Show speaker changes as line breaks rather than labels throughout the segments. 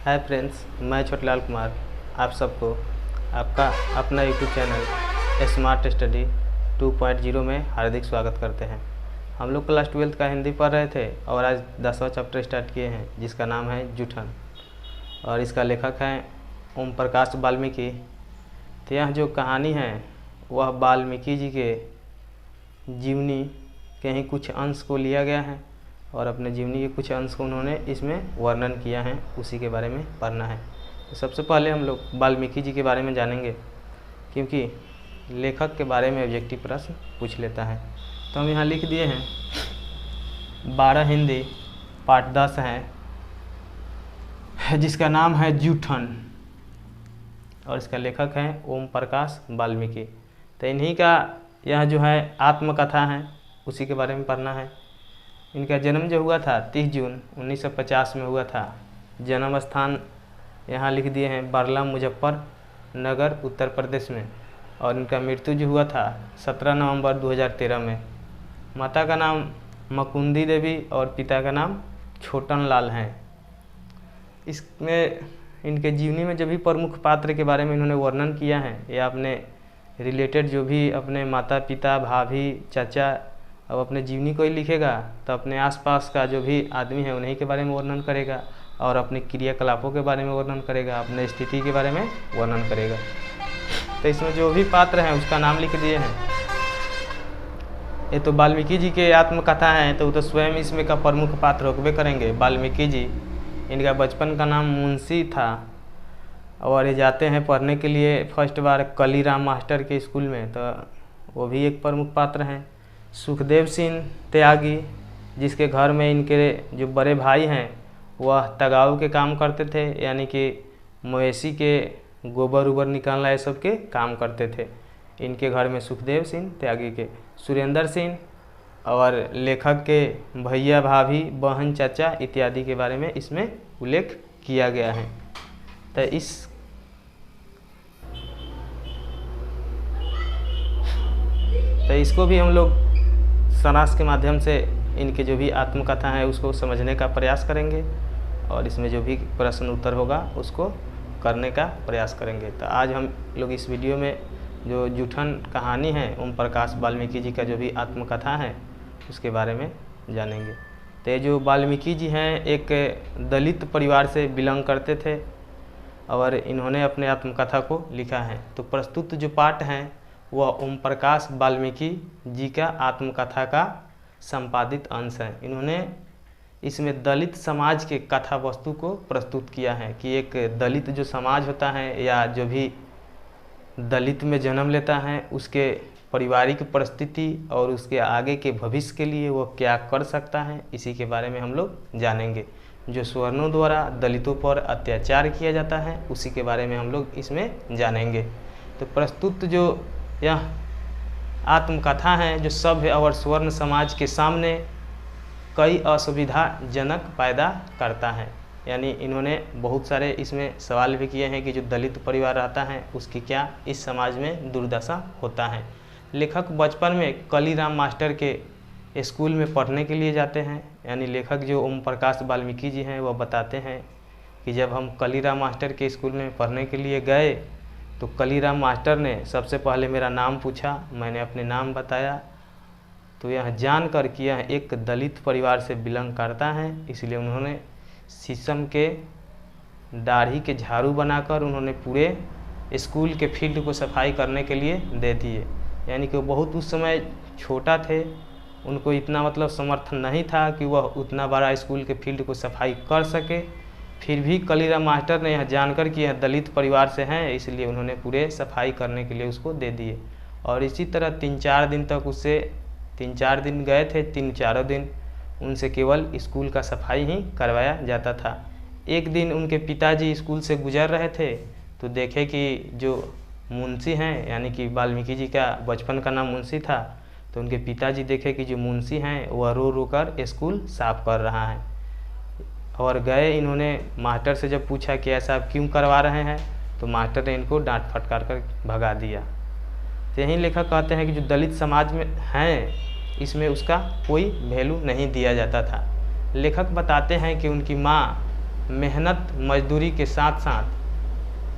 Hi friends, मैं छोटलाल कुमार आप सबको आपका अपना यूट्यूब चैनल स्मार्ट स्टडी 2.0 में हार्दिक स्वागत करते हैं। हम लोग क्लास 12th का हिंदी पढ़ रहे थे और आज 10वां चैप्टर स्टार्ट किए हैं जिसका नाम है जूठन और इसका लेखक हैं ओम प्रकाश वाल्मीकि। तो यह जो कहानी है वह वाल्मीकि जी के जीवनी के ही कुछ अंश को लिया गया है और अपने जीवनी के कुछ अंश को उन्होंने इसमें वर्णन किया है, उसी के बारे में पढ़ना है। तो सबसे पहले हम लोग वाल्मीकि जी के बारे में जानेंगे क्योंकि लेखक के बारे में ऑब्जेक्टिव प्रश्न पूछ लेता है। तो हम यहाँ लिख दिए हैं 12 हिंदी पाठ 10 है जिसका नाम है जूठन और इसका लेखक हैं ओम प्रकाश वाल्मीकि। तो इन्हीं का यह जो है आत्मकथा है उसी के बारे में पढ़ना है। इनका जन्म जो हुआ था 30 जून 1950 में हुआ था। जन्म स्थान यहाँ लिख दिए हैं बारला मुजफ्फरनगर उत्तर प्रदेश में और इनका मृत्यु जो हुआ था 17 नवंबर 2013 में। माता का नाम मकुंदी देवी और पिता का नाम छोटन लाल हैं। इसमें इनके जीवनी में जो भी प्रमुख पात्र के बारे में इन्होंने वर्णन किया है या अपने रिलेटेड जो भी अपने माता पिता भाभी चाचा अब अपने जीवनी को ही लिखेगा तो अपने आसपास का जो भी आदमी है उन्हीं के बारे में वर्णन करेगा और अपने क्रियाकलापों के बारे में वर्णन करेगा, अपने स्थिति के बारे में वर्णन करेगा। तो इसमें जो भी पात्र हैं उसका नाम लिख दिए हैं। ये तो वाल्मीकि जी के आत्मकथा हैं तो वो तो स्वयं इसमें का प्रमुख पात्र होकबे करेंगे। वाल्मीकि जी, इनका बचपन का नाम मुंशी था और ये जाते हैं पढ़ने के लिए फर्स्ट बार कलीराम मास्टर के स्कूल में, तो वो भी एक प्रमुख पात्र हैं। सुखदेव सिंह त्यागी, जिसके घर में इनके जो बड़े भाई हैं वह तगाऊ के काम करते थे, यानी कि मवेशी के गोबर उबर निकालना ये सब के काम करते थे। इनके घर में सुखदेव सिंह त्यागी के सुरेंद्र सिंह और लेखक के भैया भाभी बहन चाचा इत्यादि के बारे में इसमें उल्लेख किया गया है। तो इसको भी हम लोग सारांश के माध्यम से इनके जो भी आत्मकथा है उसको समझने का प्रयास करेंगे और इसमें जो भी प्रश्न उत्तर होगा उसको करने का प्रयास करेंगे। तो आज हम लोग इस वीडियो में जो जूठन कहानी है ओम प्रकाश वाल्मीकि जी का जो भी आत्मकथा है उसके बारे में जानेंगे। तो ये जो वाल्मीकि जी हैं एक दलित परिवार से बिलोंग करते थे और इन्होंने अपने आत्मकथा को लिखा है। तो प्रस्तुत जो पाठ हैं वह ओम प्रकाश वाल्मीकि जी का आत्मकथा का संपादित अंश है। इन्होंने इसमें दलित समाज के कथा वस्तु को प्रस्तुत किया है कि एक दलित जो समाज होता है या जो भी दलित में जन्म लेता है उसके पारिवारिक परिस्थिति और उसके आगे के भविष्य के लिए वो क्या कर सकता है, इसी के बारे में हम लोग जानेंगे। जो सवर्णों द्वारा दलितों पर अत्याचार किया जाता है उसी के बारे में हम लोग इसमें जानेंगे। तो प्रस्तुत जो यह आत्मकथा है जो सभ्य और स्वर्ण समाज के सामने कई असुविधाजनक पैदा करता है, यानी इन्होंने बहुत सारे इसमें सवाल भी किए हैं कि जो दलित परिवार रहता है उसकी क्या इस समाज में दुर्दशा होता है। लेखक बचपन में कलीराम मास्टर के स्कूल में पढ़ने के लिए जाते हैं, यानी लेखक जो ओम प्रकाश वाल्मीकि जी हैं वह बताते हैं कि जब हम कलीराम मास्टर के स्कूल में पढ़ने के लिए गए तो कलीराम मास्टर ने सबसे पहले मेरा नाम पूछा, मैंने अपने नाम बताया तो यह जानकर कि यह एक दलित परिवार से बिलोंग करता है इसलिए उन्होंने शीशम के दाढ़ी के झाड़ू बनाकर उन्होंने पूरे स्कूल के फील्ड को सफाई करने के लिए दे दिए। यानी कि वो बहुत उस समय छोटा थे, उनको इतना मतलब समर्थन नहीं था कि वह उतना बड़ा स्कूल के फील्ड को सफाई कर सके। फिर भी कलीराम मास्टर ने यह जानकर कि यह दलित परिवार से हैं इसलिए उन्होंने पूरे सफाई करने के लिए उसको दे दिए। और इसी तरह 3-4 दिन तक उससे 3-4 दिन गए थे, 3-4 दिन उनसे केवल स्कूल का सफाई ही करवाया जाता था। एक दिन उनके पिताजी स्कूल से गुजर रहे थे तो देखे कि जो मुंशी हैं, यानी कि वाल्मीकि जी का बचपन का नाम मुंशी था, तो उनके पिताजी देखे कि जो मुंशी हैं वह रो रो कर स्कूल साफ कर रहा है और गए। इन्होंने मास्टर से जब पूछा कि ऐसा आप क्यों करवा रहे हैं तो मास्टर ने इनको डांट फटकार कर भगा दिया। तो यही लेखक कहते हैं कि जो दलित समाज में हैं इसमें उसका कोई वैल्यू नहीं दिया जाता था। लेखक बताते हैं कि उनकी माँ मेहनत मजदूरी के साथ साथ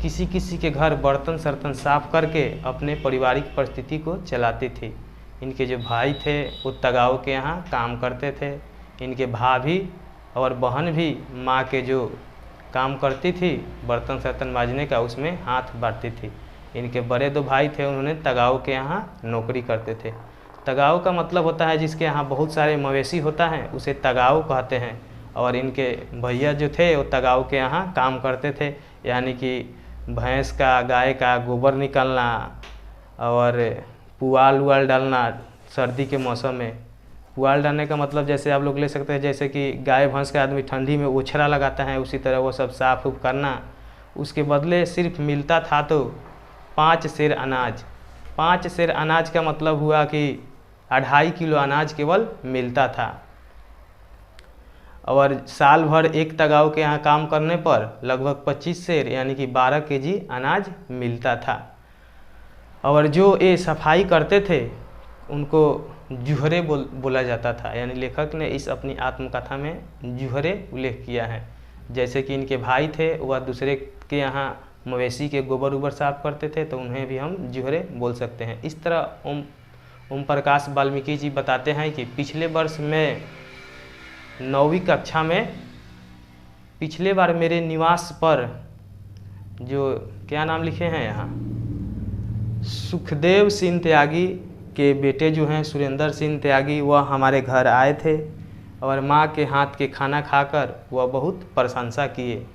किसी किसी के घर बर्तन सर्तन साफ करके अपने पारिवारिक परिस्थिति को चलाती थी। इनके जो भाई थे वो तगाओ के यहाँ काम करते थे। इनके भाभी और बहन भी माँ के जो काम करती थी बर्तन सर्तन मांजने का, उसमें हाथ बांटती थी। इनके बड़े 2 भाई थे, उन्होंने तगाओ के यहाँ नौकरी करते थे। तगाओ का मतलब होता है जिसके यहाँ बहुत सारे मवेशी होता है, उसे तगाओ कहते हैं। और इनके भैया जो थे वो तगाओ के यहाँ काम करते थे, यानी कि भैंस का गाय का गोबर निकालना और पुआल उवाल डालना। सर्दी के मौसम में पुआल डालने का मतलब जैसे आप लोग ले सकते हैं, जैसे कि गाय भैंस का आदमी ठंडी में ओछरा लगाता है, उसी तरह वो सब साफ उफ करना। उसके बदले सिर्फ मिलता था तो 5 सेर अनाज। 5 सेर अनाज का मतलब हुआ कि 2.5 किलो अनाज केवल मिलता था। और साल भर एक तगाओ के यहाँ काम करने पर लगभग 25 सेर यानी कि 12 केजी अनाज मिलता था। और जो ये सफाई करते थे उनको जूहरे बोला जाता था, यानी लेखक ने इस अपनी आत्मकथा में जूहरे उल्लेख किया है। जैसे कि इनके भाई थे वह दूसरे के यहाँ मवेशी के गोबर उबर साफ करते थे, तो उन्हें भी हम जूहरे बोल सकते हैं। इस तरह ओम प्रकाश वाल्मीकि जी बताते हैं कि पिछले वर्ष में 9वीं कक्षा में पिछले बार मेरे निवास पर जो क्या नाम लिखे हैं यहाँ, सुखदेव सिंह त्यागी के बेटे जो हैं सुरेंद्र सिंह त्यागी, वह हमारे घर आए थे और माँ के हाथ के खाना खाकर वह बहुत प्रशंसा किए।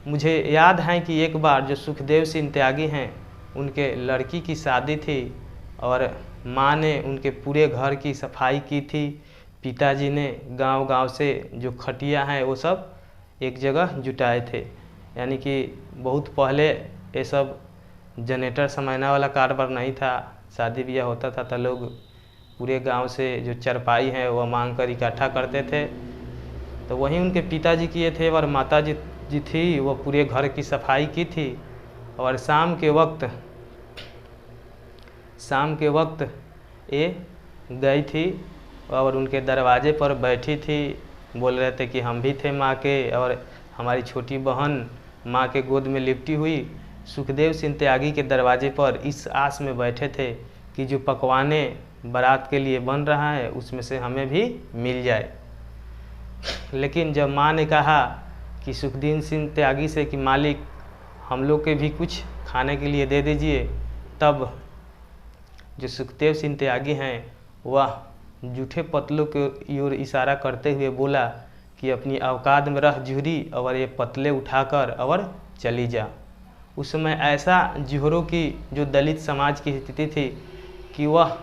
मुझे याद है कि एक बार जो सुखदेव सिंह त्यागी हैं उनके लड़की की शादी थी और माँ ने उनके पूरे घर की सफाई की थी। पिताजी ने गांव-गांव से जो खटिया हैं वो सब एक जगह जुटाए थे, यानी कि बहुत पहले ये सब जनरेटर समयना वाला कारोबार नहीं था। शादी ब्याह होता था तो लोग पूरे गांव से जो चरपाई हैं वह मांग कर इकट्ठा करते थे, तो वहीं उनके पिताजी किए थे और माता जी थी वो पूरे घर की सफाई की थी। और शाम के वक्त ये गई थी और उनके दरवाजे पर बैठी थी। बोल रहे थे कि हम भी थे माँ के, और हमारी छोटी बहन माँ के गोद में लिपटी हुई सुखदेव सिंह त्यागी के दरवाजे पर इस आस में बैठे थे कि जो पकवाने बारात के लिए बन रहा है उसमें से हमें भी मिल जाए। लेकिन जब माँ ने कहा कि सुखदेव सिंह त्यागी से कि मालिक हम लोग के भी कुछ खाने के लिए दे दीजिए, तब जो सुखदेव सिंह त्यागी हैं वह जूठे पतलों की ओर इशारा करते हुए बोला कि अपनी औकात में रह जूहरी और ये पतले उठाकर और चली जा। उस समय ऐसा जूहरों की जो दलित समाज की स्थिति थी कि वह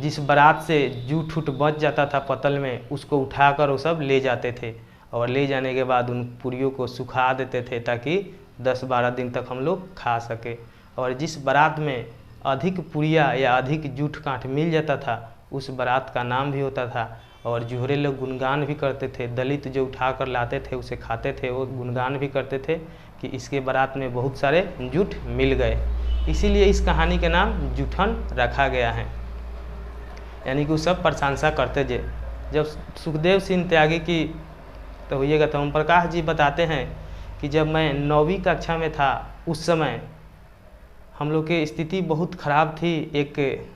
जिस बारात से जूठ उठ बच जाता था पतल में, उसको उठाकर वो सब ले जाते थे और ले जाने के बाद उन पूरियों को सुखा देते थे ताकि 10-12 दिन तक हम लोग खा सके। और जिस बारात में अधिक पुरिया या अधिक जूठ काठ मिल जाता था उस बारात का नाम भी होता था। और जूहरे लोग गुणगान भी करते थे, दलित जो उठाकर लाते थे उसे खाते थे, वो गुणगान भी करते थे कि इसके बारात में बहुत सारे जूठ मिल गए। इसीलिए इस कहानी के नाम जूठन रखा गया है, यानी कि वो सब प्रशंसा करते थे। जब सुखदेव सिंह त्यागी की तो होइएगा तो ओम प्रकाश जी बताते हैं कि जब मैं 9वीं कक्षा में था उस समय हम लोग की स्थिति बहुत ख़राब थी। एक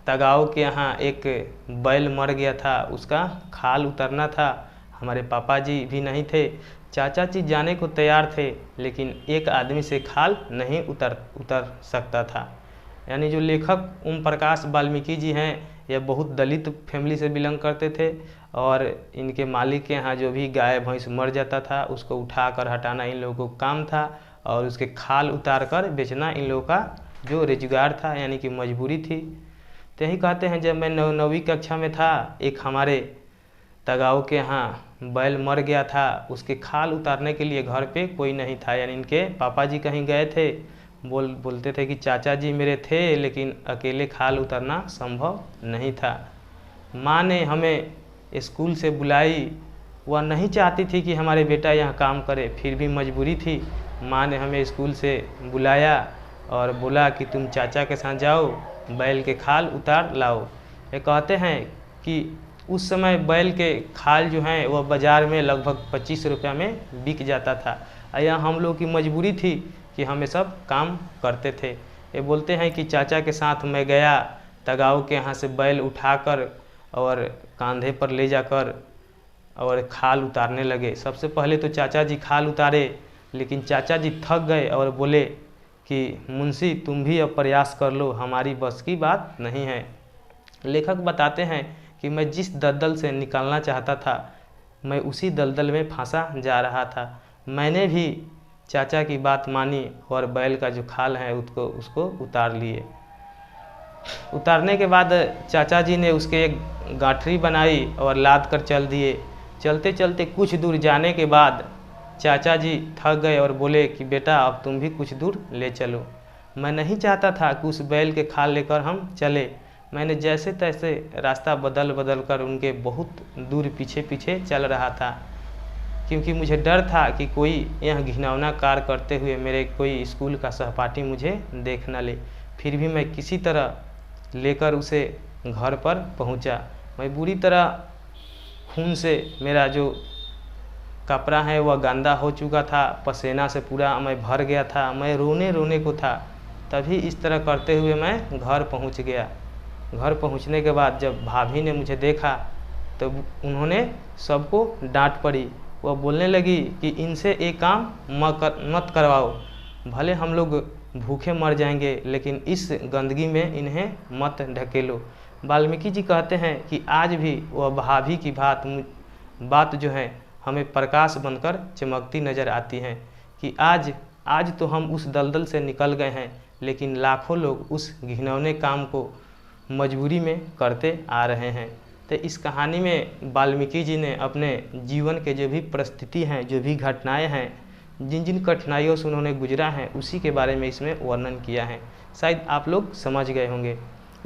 तगाओ के यहाँ एक बैल मर गया था, उसका खाल उतरना था। हमारे पापा जी भी नहीं थे, चाचा जी जाने को तैयार थे, लेकिन एक आदमी से खाल नहीं उतर सकता था। यानी जो लेखक ओम प्रकाश वाल्मीकि जी हैं यह बहुत दलित फैमिली से बिलोंग करते थे और इनके मालिक के यहाँ जो भी गाय भैंस मर जाता था उसको उठाकर हटाना इन लोगों को काम था और उसके खाल उतार कर बेचना इन लोगों का जो रोजगार था, यानी कि मजबूरी थी। तो यही कहते हैं जब मैं 9वीं कक्षा में था, एक हमारे तगाओ के यहाँ बैल मर गया था, उसके खाल उतारने के लिए घर पे कोई नहीं था, यानी इनके पापा जी कहीं गए थे। बोलते थे कि चाचा जी मेरे थे, लेकिन अकेले खाल उतारना संभव नहीं था। माँ ने हमें स्कूल से बुलाई, वह नहीं चाहती थी कि हमारे बेटा यहाँ काम करे, फिर भी मजबूरी थी। माँ ने हमें स्कूल से बुलाया और बोला कि तुम चाचा के साथ जाओ, बैल के खाल उतार लाओ। ये कहते हैं कि उस समय बैल के खाल जो हैं वह बाज़ार में लगभग 25 रुपया में बिक जाता था। या हम लोग की मजबूरी थी कि हम ये सब काम करते थे। ये बोलते हैं कि चाचा के साथ मैं गया, तगाऊ के यहाँ से बैल उठाकर और कंधे पर ले जाकर और खाल उतारने लगे। सबसे पहले तो चाचा जी खाल उतारे, लेकिन चाचा जी थक गए और बोले कि मुंशी तुम भी अब प्रयास कर लो, हमारी बस की बात नहीं है। लेखक बताते हैं कि मैं जिस दलदल से निकलना चाहता था मैं उसी दलदल में फंसा जा रहा था। मैंने भी चाचा की बात मानी और बैल का जो खाल है उसको उतार लिए। उतारने के बाद चाचा जी ने उसके एक गांठरी बनाई और लाद कर चल दिए। चलते चलते कुछ दूर जाने के बाद चाचा जी थक गए और बोले कि बेटा अब तुम भी कुछ दूर ले चलो। मैं नहीं चाहता था कि उस बैल के खाल लेकर हम चले। मैंने जैसे तैसे रास्ता बदल बदल कर उनके बहुत दूर पीछे पीछे चल रहा था, क्योंकि मुझे डर था कि कोई यह घिनौना कार्य करते हुए मेरे कोई स्कूल का सहपाठी मुझे देख न ले। फिर भी मैं किसी तरह लेकर उसे घर पर पहुंचा। मैं बुरी तरह खून से मेरा जो कपड़ा है वह गंदा हो चुका था, पसीना से पूरा मैं भर गया था, मैं रोने रोने को था। तभी इस तरह करते हुए मैं घर पहुंच गया। घर पहुंचने के बाद जब भाभी ने मुझे देखा तो उन्होंने सबको डांट पड़ी। वह बोलने लगी कि इनसे एक काम मत करवाओ, भले हम लोग भूखे मर जाएंगे लेकिन इस गंदगी में इन्हें मत ढकेलो। वाल्मीकि जी कहते हैं कि आज भी वह भाभी की बात जो है हमें प्रकाश बनकर चमकती नज़र आती हैं कि आज तो हम उस दलदल से निकल गए हैं, लेकिन लाखों लोग उस घिनौने काम को मजबूरी में करते आ रहे हैं। तो इस कहानी में वाल्मीकि जी ने अपने जीवन के जो भी परिस्थिति हैं, जो भी घटनाएं हैं, जिन जिन कठिनाइयों से उन्होंने गुजरा है उसी के बारे में इसमें वर्णन किया है। शायद आप लोग समझ गए होंगे।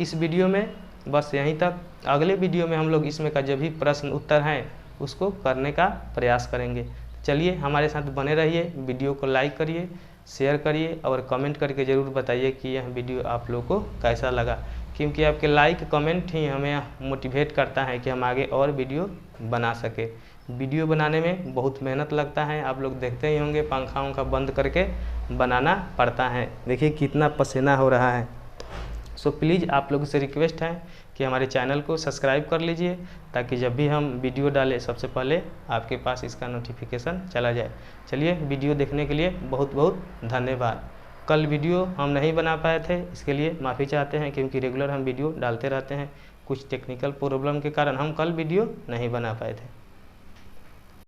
इस वीडियो में बस यहीं तक। अगले वीडियो में हम लोग इसमें का जो भी प्रश्न उत्तर हैं उसको करने का प्रयास करेंगे। चलिए हमारे साथ बने रहिए, वीडियो को लाइक करिए, शेयर करिए और कमेंट करके ज़रूर बताइए कि यह वीडियो आप लोग को कैसा लगा, क्योंकि आपके लाइक कमेंट ही हमें मोटिवेट करता है कि हम आगे और वीडियो बना सके। वीडियो बनाने में बहुत मेहनत लगता है, आप लोग देखते ही होंगे, पंखा उंखा बंद करके बनाना पड़ता है। देखिए कितना पसीना हो रहा है। सो प्लीज़ आप लोगों से रिक्वेस्ट है कि हमारे चैनल को सब्सक्राइब कर लीजिए, ताकि जब भी हम वीडियो डालें सबसे पहले आपके पास इसका नोटिफिकेशन चला जाए। चलिए वीडियो देखने के लिए बहुत बहुत धन्यवाद। कल वीडियो हम नहीं बना पाए थे, इसके लिए माफ़ी चाहते हैं, क्योंकि रेगुलर हम वीडियो डालते रहते हैं। कुछ टेक्निकल प्रॉब्लम के कारण हम कल वीडियो नहीं बना पाए थे।